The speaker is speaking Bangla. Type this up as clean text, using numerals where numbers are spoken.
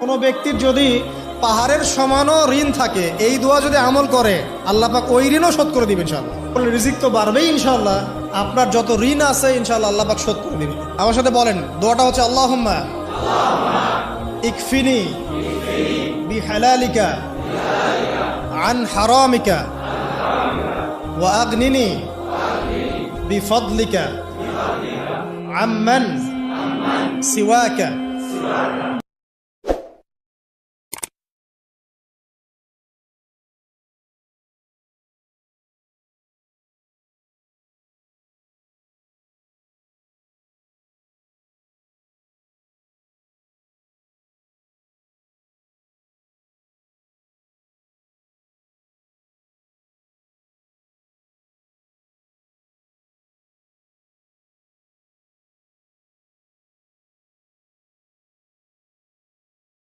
কোনো ব্যক্তির যদি পাহাড়ের সমানও ঋণ থাকে, এই দোয়া যদি আমল করে আল্লাহ পাক ওই ঋণও শোধ করে দিবেন ইনশাআল্লাহ। রিজিক তো বাড়বেই ইনশাআল্লাহ, আপনার যত ঋণ আছে ইনশাআল্লাহ আল্লাহ পাক শোধ করে দিবেন। আমার সাথে বলেন, দোয়াটা হচ্ছে আল্লাহুম্মা ইকফিনি বিহালালিকা আন হারামিকা ওয়া আগনিনি বিফদলিকা আম্মান সিওয়াকা